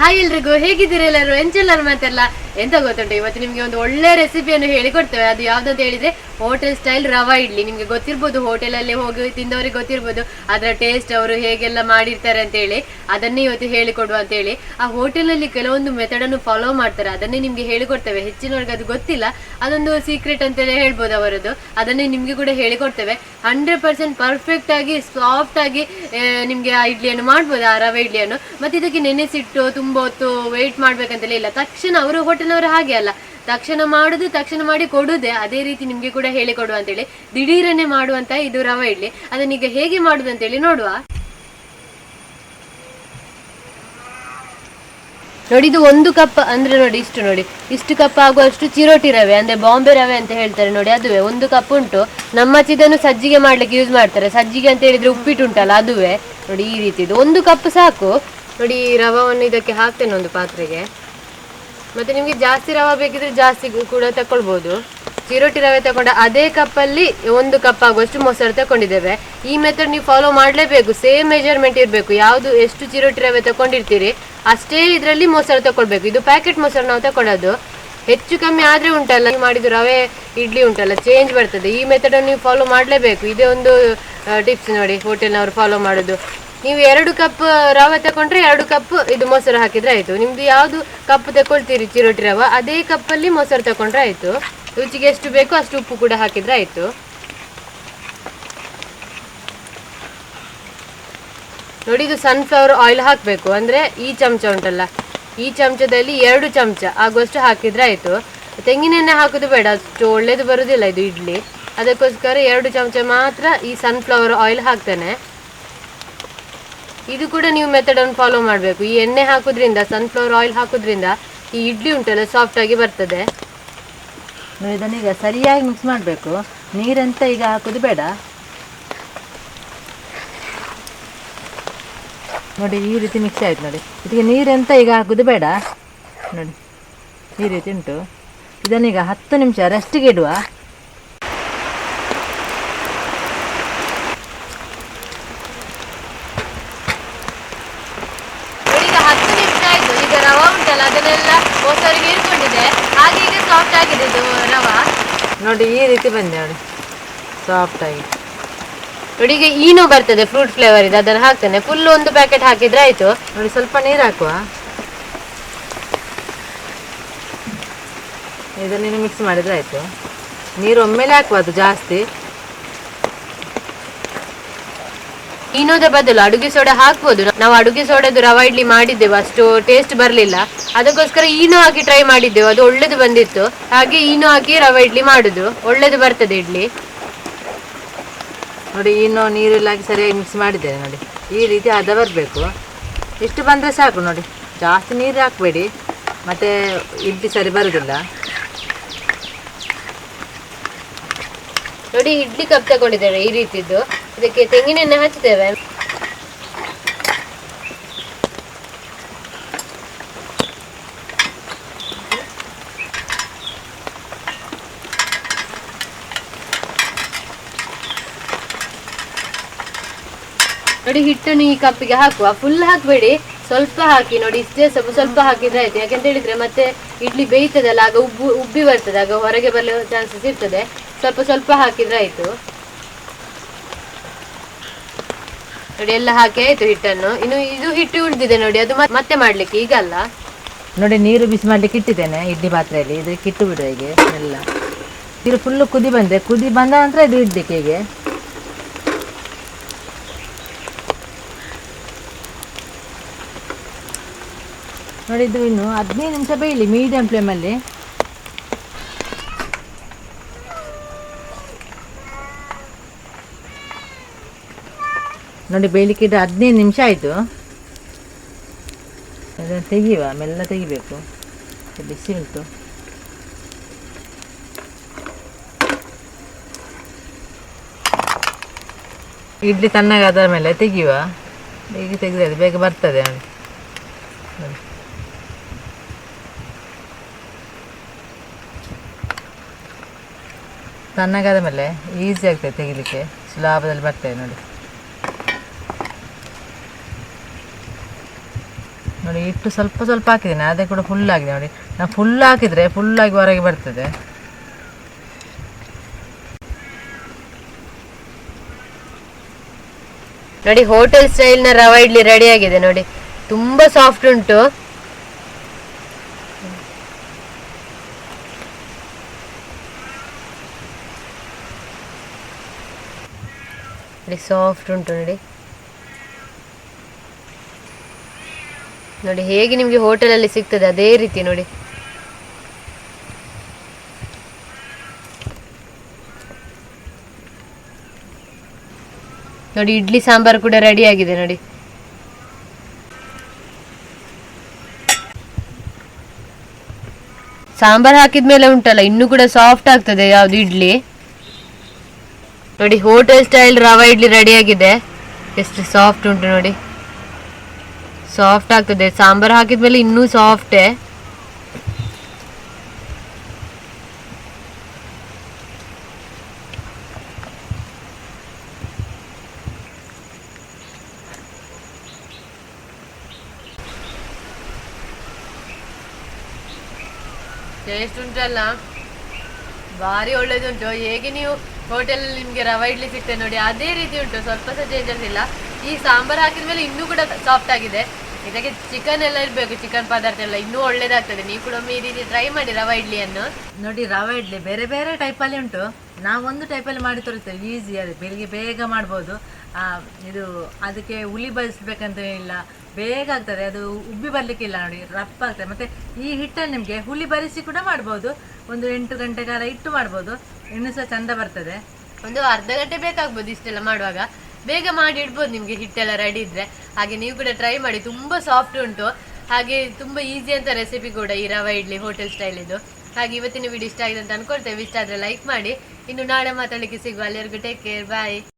Hi ಎಲ್ರಿಗೂ, ಹೇಗಿದ್ದೀರಾ ಎಲ್ಲರೂ? ಎಂಚೆಲ್ಲರೂ ಮಾತೆಲ್ಲ ಎಂತ ಗೊತ್ತುಂಟು, ಇವತ್ತು ನಿಮ್ಗೆ ಒಂದು ಒಳ್ಳೆ ರೆಸಿಪಿಯನ್ನು ಹೇಳಿಕೊಡ್ತೇವೆ. ಅದು ಯಾವ್ದಂತ ಹೇಳಿದ್ರೆ ಹೋಟೆಲ್ ಸ್ಟೈಲ್ ರವಾ ಇಡ್ಲಿ. ನಿಮ್ಗೆ ಗೊತ್ತಿರ್ಬೋದು, ಹೋಟೆಲ್ ಅಲ್ಲಿ ಹೋಗಿ ತಿಂದವರಿಗೆ ಗೊತ್ತಿರ್ಬೋದು ಅದರ ಟೇಸ್ಟ್, ಅವರು ಹೇಗೆಲ್ಲ ಮಾಡಿರ್ತಾರೆ ಅಂತ ಹೇಳಿ. ಅದನ್ನೇ ಇವತ್ತು ಹೇಳಿಕೊಡುವ ಅಂತ ಹೇಳಿ. ಆ ಹೋಟೆಲ್ ಅಲ್ಲಿ ಕೆಲವೊಂದು ಮೆಥಡ್ ಅನ್ನು ಫಾಲೋ ಮಾಡ್ತಾರೆ, ಅದನ್ನೇ ನಿಮ್ಗೆ ಹೇಳಿಕೊಡ್ತೇವೆ. ಹೆಚ್ಚಿನವ್ರಿಗೆ ಅದು ಗೊತ್ತಿಲ್ಲ, ಅದೊಂದು ಸೀಕ್ರೆಟ್ ಅಂತಲೇ ಹೇಳ್ಬೋದು ಅವರದ್ದು. ಅದನ್ನೇ ನಿಮ್ಗೆ ಕೂಡ ಹೇಳಿಕೊಡ್ತೇವೆ. 100% ಪರ್ಫೆಕ್ಟ್ ಆಗಿ ಸಾಫ್ಟ್ ಆಗಿ ನಿಮ್ಗೆ ಆ ಇಡ್ಲಿಯನ್ನು ಮಾಡ್ಬೋದು, ಆ ರವೆ ಇಡ್ಲಿಯನ್ನು. ಮತ್ತೆ ಇದಕ್ಕೆ ನೆನೆಸಿಟ್ಟು ತುಂಬಾ ಹೊತ್ತು ವೇಟ್ ಮಾಡ್ಬೇಕಂತಲೇ ಇಲ್ಲ. ತಕ್ಷಣ ಅವರು ಹೋಟೆಲ್ನವರು ಹಾಗೆ ಅಲ್ಲ, ತಕ್ಷಣ ಮಾಡುದು, ತಕ್ಷಣ ಮಾಡಿ ಕೊಡುದೇ. ಅದೇ ರೀತಿ ನಿಮ್ಗೆ ಕೂಡ ಹೇಳಿಕೊಡುವ ಅಂತೇಳಿ ದಿಢೀರನೆ ಮಾಡುವಂತ ಇದು ರವೆ ಇಡ್ಲಿ. ಅದನ್ನೀಗ ಹೇಗೆ ಮಾಡುದು ಅಂತೇಳಿ ನೋಡುವ. ನೋಡಿ, ಇದು 1 ಕಪ್ ಅಂದ್ರೆ ನೋಡಿ ಇಷ್ಟು, ನೋಡಿ ಇಷ್ಟು ಕಪ್ ಆಗುವಷ್ಟು ಚಿರೋಟಿ ರವೆ, ಅಂದ್ರೆ ಬಾಂಬೆ ರವೆ ಅಂತ ಹೇಳ್ತಾರೆ ನೋಡಿ, ಅದುವೇ 1 ಕಪ್ ಉಂಟು. ನಮ್ಮ ಇದನ್ನು ಸಜ್ಜಿಗೆ ಮಾಡ್ಲಿಕ್ಕೆ ಯೂಸ್ ಮಾಡ್ತಾರೆ. ಸಜ್ಜಿಗೆ ಅಂತ ಹೇಳಿದ್ರೆ ಉಪ್ಪಿಟ್ಟು ಉಂಟಲ್ಲ, ಅದುವೇ ನೋಡಿ ಈ ರೀತಿ. ಇದು 1 ಕಪ್ ಸಾಕು. ನೋಡಿ ಈ ರವವನ್ನು ಇದಕ್ಕೆ ಹಾಕ್ತೇನೆ ಒಂದು ಪಾತ್ರೆಗೆ. ಮತ್ತೆ ನಿಮ್ಗೆ ಜಾಸ್ತಿ ರವೆ ಬೇಕಿದ್ರೆ ಜಾಸ್ತಿ ಕೂಡ ತಕೊಳ್ಬಹುದು. ಚಿರೋಟಿ ರವೆ ತಗೊಂಡ ಅದೇ ಕಪ್ಪಲ್ಲಿ 1 ಕಪ್ ಆಗುವಷ್ಟು ಮೊಸರು ತಕೊಂಡಿದ್ದೇವೆ. ಈ ಮೆಥಡ್ ನೀವು ಫಾಲೋ ಮಾಡಲೇಬೇಕು, ಸೇಮ್ ಮೆಜರ್ಮೆಂಟ್ ಇರಬೇಕು. ಯಾವುದು ಎಷ್ಟು ಚಿರೋಟಿ ರವೆ ತಕೊಂಡಿರ್ತೀರಿ ಅಷ್ಟೇ ಇದರಲ್ಲಿ ಮೊಸರು ತಕೊಳ್ಬೇಕು. ಇದು ಪ್ಯಾಕೆಟ್ ಮೊಸರು ನಾವು ತಗೊಳ್ಳೋದು. ಹೆಚ್ಚು ಕಮ್ಮಿ ಆದ್ರೆ ಉಂಟಲ್ಲ, ನೀವು ಮಾಡಿದ ರವೆ ಇಡ್ಲಿ ಉಂಟಲ್ಲ ಚೇಂಜ್ ಬರ್ತದೆ. ಈ ಮೆಥಡ್ ಅನ್ನು ನೀವು ಫಾಲೋ ಮಾಡಲೇಬೇಕು. ಇದೇ ಒಂದು ಟಿಪ್ಸ್ ನೋಡಿ ಹೋಟೆಲ್ನವರು ಫಾಲೋ ಮಾಡೋದು. ನೀವು 2 ಕಪ್ ರವೆ ತಗೊಂಡ್ರೆ 2 ಕಪ್ ಇದು ಮೊಸರು ಹಾಕಿದ್ರೆ ಆಯ್ತು. ನಿಮ್ದು ಯಾವ್ದು ಕಪ್ ತಕೊಳ್ತೀರಿ ಚಿರೋಟಿ ರವೆ, ಅದೇ ಕಪ್ಪಲ್ಲಿ ಮೊಸರು ತಗೊಂಡ್ರೆ ಆಯ್ತು. ರುಚಿಗೆ ಎಷ್ಟು ಬೇಕೋ ಅಷ್ಟು ಉಪ್ಪು ಕೂಡ ಹಾಕಿದ್ರೆ ಆಯ್ತು. ನೋಡಿ, ಇದು ಸನ್ಫ್ಲವರ್ ಆಯಿಲ್ ಹಾಕಬೇಕು. ಅಂದ್ರೆ ಈ ಚಮಚ ಉಂಟಲ್ಲ, ಈ ಚಮಚದಲ್ಲಿ 2 ಚಮಚ ಆಗುವಷ್ಟು ಹಾಕಿದ್ರೆ ಆಯ್ತು. ತೆಂಗಿನೆಣ್ಣೆ ಹಾಕೋದು ಬೇಡ, ಅಷ್ಟು ಒಳ್ಳೇದು ಬರುದಿಲ್ಲ ಇದು ಇಡ್ಲಿ. ಅದಕ್ಕೋಸ್ಕರ 2 ಚಮಚ ಮಾತ್ರ ಈ ಸನ್ಫ್ಲವರ್ ಆಯಿಲ್ ಹಾಕ್ತೇನೆ. ಇದು ಕೂಡ ನೀವು ಮೆಥಡ್ ಅನ್ನು ಫಾಲೋ ಮಾಡಬೇಕು. ಈ ಎಣ್ಣೆ ಹಾಕೋದ್ರಿಂದ, ಸನ್ಫ್ಲವರ್ ಆಯಿಲ್ ಹಾಕೋದ್ರಿಂದ ಈ ಇಡ್ಲಿ ಉಂಟಲ್ಲ ಸಾಫ್ಟ್ ಆಗಿ ಬರ್ತದೆ. ಇದನ್ನೀಗ ಸರಿಯಾಗಿ ಮಿಕ್ಸ್ ಮಾಡಬೇಕು. ನೀರಂತ ಈಗ ಹಾಕೋದು ಬೇಡ. ನೋಡಿ ಈ ರೀತಿ ಮಿಕ್ಸ್ ಆಯ್ತು. ನೋಡಿ ಇದಕ್ಕೆ ನೀರಂತ ಈಗ ಹಾಕೋದು ಬೇಡ. ನೋಡಿ ಈ ರೀತಿ ಉಂಟು. ಇದನ್ನೀಗ 10 ನಿಮಿಷ ರೆಸ್ಟಿಗೆ ಇಡುವ. ಅದನ್ನೆಲ್ಲ ಮೊಸರಿಗೆ ಹೀರ್ಕೊಂಡಿದೆ, ಹಾಗೆ ಈಗ ಸಾಫ್ಟ್ ಆಗಿದೆ ಇದು ರವಾ. ನೋಡಿ ಈ ರೀತಿ ಬಂದೆ, ನೋಡಿ ಸಾಫ್ಟ್ ಆಗಿ. ನೋಡಿ ಈಗ ಈನೋ ಬರ್ತದೆ ಫ್ರೂಟ್ ಫ್ಲೇವರ್ ಇದೆ, ಅದನ್ನು ಹಾಕ್ತೇನೆ. ಫುಲ್ 1 ಪ್ಯಾಕೆಟ್ ಹಾಕಿದ್ರೆ ಆಯ್ತು. ನೋಡಿ ಸ್ವಲ್ಪ ನೀರು ಹಾಕುವ. ಇದನ್ನು ಮಿಕ್ಸ್ ಮಾಡಿದ್ರೆ ಆಯ್ತು. ನೀರು ಒಮ್ಮೆಲೆ ಹಾಕುವುದು ಜಾಸ್ತಿ. ಈನೋದ ಬದಲು ಅಡುಗೆ ಸೋಡಾ ಹಾಕ್ಬೋದು. ನಾವು ಅಡುಗೆ ಸೋಡಾದು ರವಾ ಇಡ್ಲಿ ಮಾಡಿದ್ದೆವು, ಅಷ್ಟು ಟೇಸ್ಟ್ ಬರಲಿಲ್ಲ. ಅದಕ್ಕೋಸ್ಕರ ಈನೋ ಹಾಕಿ ಟ್ರೈ ಮಾಡಿದ್ದೆವು, ಅದು ಒಳ್ಳೇದು ಬಂದಿತ್ತು. ಹಾಗೆ ಈನೋ ಹಾಕಿ ರವಾ ಇಡ್ಲಿ ಮಾಡುದು, ಒಳ್ಳೇದು ಬರ್ತದೆ ಇಡ್ಲಿ. ನೋಡಿ ಇನ್ನೂ ನೀರೆಲ್ಲ ಹಾಕಿ ಸರಿಯಾಗಿ ಮಿಕ್ಸ್ ಮಾಡಿದ್ದೇನೆ. ನೋಡಿ ಈ ರೀತಿ ಹದ ಬರಬೇಕು. ಇಷ್ಟು ಬಂದರೆ ಸಾಕು. ನೋಡಿ ಜಾಸ್ತಿ ನೀರು ಹಾಕಬೇಡಿ, ಮತ್ತು ಇಡ್ಲಿ ಸರಿ ಬರೋದಿಲ್ಲ. ನೋಡಿ ಇಡ್ಲಿ ಕಪ್ ತಗೊಂಡಿದ್ದೇವೆ ಈ ರೀತಿದ್ದು. ಇದಕ್ಕೆ ತೆಂಗಿನೆಣ್ಣೆ ಹಚ್ಚಿದ್ದೇವೆ. ನೋಡಿ ಹಿಟ್ಟನ್ನು ಈ ಕಪ್ಪಿಗೆ ಹಾಕುವ. ಫುಲ್ ಹಾಕಬೇಡಿ, ಸ್ವಲ್ಪ ಹಾಕಿ. ನೋಡಿ ಇಷ್ಟೇ ಸ್ವಲ್ಪ ಹಾಕಿದ್ರೆ ಆಯ್ತು. ಯಾಕಂತ ಹೇಳಿದ್ರೆ ಮತ್ತೆ ಇಡ್ಲಿ ಬೇಯ್ತದಲ್ಲ, ಆಗ ಉಬ್ಬಿ ಬರ್ತದೆ, ಆಗ ಹೊರಗೆ ಬರಲು ಚಾನ್ಸಸ್ ಇರ್ತದೆ. ಸ್ವಲ್ಪ ಹಾಕಿದ್ರೆ ಆಯ್ತು. ನೋಡಿ ಎಲ್ಲ ಹಾಕಿ ಆಯ್ತು ಹಿಟ್ಟನ್ನು. ಇನ್ನು ಇದು ಹಿಟ್ಟು ಉಳಿದಿದೆ ನೋಡಿ, ಅದು ಮತ್ತೆ ಮಾಡ್ಲಿಕ್ಕೆ ಈಗಲ್ಲ. ನೋಡಿ ನೀರು ಬಿಸಿ ಮಾಡ್ಲಿಕ್ಕೆ ಇಟ್ಟಿದ್ದೇನೆ ಇಡ್ಲಿ ಪಾತ್ರೆಯಲ್ಲಿ. ಇದಕ್ಕೆ ಇಟ್ಟು ಬಿಡುವ ಹೀಗೆ ಎಲ್ಲ. ನೀರು ಫುಲ್ಲು ಕುದಿ ಬಂದ ನಂತರ ಇದು ಇಡ್ಲಿಕ್ಕೆ ಹೀಗೆ. ನೋಡಿ ಇದು ಇನ್ನು 15 ನಿಮಿಷ ಬೇಯಲಿ ಮೀಡಿಯಂ ಫ್ಲೇಮಲ್ಲಿ. ನೋಡಿ ಬೇಯಲಿಕ್ಕೆ ಇಟ್ಟು 15 ನಿಮಿಷ ಆಯಿತು. ಅದನ್ನು ತೆಗಿಯುವ, ಮೆಲ್ಲ ತೆಗಿಬೇಕು, ಬಿಸಿ ಉಂಟು. ಇಡ್ಲಿ ತಣ್ಣಗಾದ ಮೇಲೆ ತೆಗಿಯುವ. ಈಗ ತೆಗೆದ್ರೆ ಬೇಗ ಬರ್ತದೆ. ನೋಡಿ ತಣ್ಣಗಾದ ಮೇಲೆ ಈಸಿ ಆಗ್ತದೆ ತೆಗಿಲಿಕ್ಕೆ, ಸುಲಭದಲ್ಲಿ ಬರ್ತದೆ. ನೋಡಿ ನೋಡಿ ಹಿಟ್ಟು ಸ್ವಲ್ಪ ಸ್ವಲ್ಪ ಹಾಕಿದ್ದೇನೆ, ಅದೇ ಕೂಡ ಫುಲ್ ಆಗಿದೆ ನೋಡಿ. ನಾವು ಫುಲ್ ಹಾಕಿದರೆ ಫುಲ್ಲಾಗಿ ಹೊರಗೆ ಬರ್ತದೆ. ನೋಡಿ ಹೋಟೆಲ್ ಸ್ಟೈಲ್ನ ರವಾ ಇಡ್ಲಿ ರೆಡಿ ಆಗಿದೆ ನೋಡಿ, ತುಂಬಾ ಸಾಫ್ಟ್ ಉಂಟು. ನೋಡಿ ಸಾಫ್ಟ್ ಉಂಟು ನೋಡಿ. ನೋಡಿ ಹೇಗೆ ನಿಮಗೆ ಹೋಟೆಲಲ್ಲಿ ಸಿಗ್ತದೆ ಅದೇ ರೀತಿ ನೋಡಿ. ನೋಡಿ ಇಡ್ಲಿ ಸಾಂಬಾರು ಕೂಡ ರೆಡಿ ಆಗಿದೆ ನೋಡಿ. ಸಾಂಬಾರ್ ಹಾಕಿದ್ಮೇಲೆ ಉಂಟಲ್ಲ ಇನ್ನೂ ಕೂಡ ಸಾಫ್ಟ್ ಆಗ್ತದೆ ಯಾವ್ದು ಇಡ್ಲಿ. ನೋಡಿ hotel style rava idli ready ಆಗಿದೆ, ಎಷ್ಟು ಸಾಫ್ಟ್ ಉಂಟು ನೋಡಿ, ಸಾಫ್ಟ್ ಆಗ್ತದೆ. ಸಾಂಬಾರ್ ಹಾಕಿದ್ಮೇಲೆ ಇನ್ನೂ ಸಾಫ್ಟೇ. ಟೇಸ್ಟ್ ಉಂಟಲ್ಲ ಭಾರಿ ಒಳ್ಳೇದುಂಟು. ಹೇಗೆ ನೀವು ಹೋಟೆಲಲ್ಲಿ ನಿಮಗೆ ರವಾ ಇಡ್ಲಿ ಸಿಗ್ತದೆ ನೋಡಿ ಅದೇ ರೀತಿ ಉಂಟು, ಸ್ವಲ್ಪ ಸಹ ಚೇಂಜಸ್ ಇಲ್ಲ. ಈ ಸಾಂಬಾರ್ ಹಾಕಿದ್ಮೇಲೆ ಇನ್ನೂ ಕೂಡ ಸಾಫ್ಟ್ ಆಗಿದೆ. ಇದಕ್ಕೆ ಚಿಕನ್ ಎಲ್ಲ ಇರಬೇಕು, ಚಿಕನ್ ಪದಾರ್ಥ ಎಲ್ಲ ಇನ್ನೂ ಒಳ್ಳೇದಾಗ್ತದೆ. ನೀವು ಕೂಡ ಒಮ್ಮೆ ಈ ರೀತಿ ಟ್ರೈ ಮಾಡಿ ರವಾ ಇಡ್ಲಿಯನ್ನು. ನೋಡಿ ರವಾ ಇಡ್ಲಿ ಬೇರೆ ಬೇರೆ ಟೈಪಲ್ಲಿ ಉಂಟು, ನಾವೊಂದು ಟೈಪಲ್ಲಿ ಮಾಡಿ ತೋರಿಸ್ತೇವೆ. ಈಸಿ, ಅದು ಬೆಳಿಗ್ಗೆ ಬೇಗ ಮಾಡ್ಬೋದು. ಇದು ಅದಕ್ಕೆ ಹುಳಿ ಬಯಸ್ಬೇಕಂತ ಇಲ್ಲ, ಬೇಗ ಆಗ್ತದೆ. ಅದು ಉಬ್ಬಿ ಬರಲಿಕ್ಕಿಲ್ಲ ನೋಡಿ, ರಫ್ ಆಗ್ತದೆ. ಮತ್ತು ಈ ಹಿಟ್ಟನ್ನು ನಿಮಗೆ ಹುಳಿ ಬರಿಸಿ ಕೂಡ ಮಾಡ್ಬೋದು, ಒಂದು 8 ಗಂಟೆ ಕಾಲ ಇಟ್ಟು ಮಾಡ್ಬೋದು, ಇನ್ನೂ ಸಹ ಚಂದ ಬರ್ತದೆ. ಒಂದು ಅರ್ಧ ಗಂಟೆ ಬೇಕಾಗ್ಬೋದು ಇಷ್ಟೆಲ್ಲ ಮಾಡುವಾಗ, ಬೇಗ ಮಾಡಿ ಇಡ್ಬೋದು ನಿಮಗೆ ಹಿಟ್ಟೆಲ್ಲ ರೆಡಿ ಇದ್ರೆ. ಹಾಗೆ ನೀವು ಕೂಡ ಟ್ರೈ ಮಾಡಿ, ತುಂಬ ಸಾಫ್ಟ್ ಉಂಟು, ಹಾಗೆ ತುಂಬ ಈಸಿ ಅಂತ ರೆಸಿಪಿ ಕೂಡ ಈ ರವಾ ಇಡ್ಲಿ ಹೋಟೆಲ್ ಸ್ಟೈಲ್ ಇದು. ಹಾಗೆ ಇವತ್ತಿನ ವಿಡಿಯೋ ಇಷ್ಟ ಆಗಿದೆ ಅಂತ ಅನ್ಕೊಳ್ತೇವೆ. ಇಷ್ಟ ಆದರೆ ಲೈಕ್ ಮಾಡಿ. ಇನ್ನು ನಾಳೆ ಮಾತಾಡಲಿಕ್ಕೆ ಸಿಗುವ, ಅಲ್ಲಿವರೆಗೂ ಟೇಕ್ ಕೇರ್, ಬಾಯ್.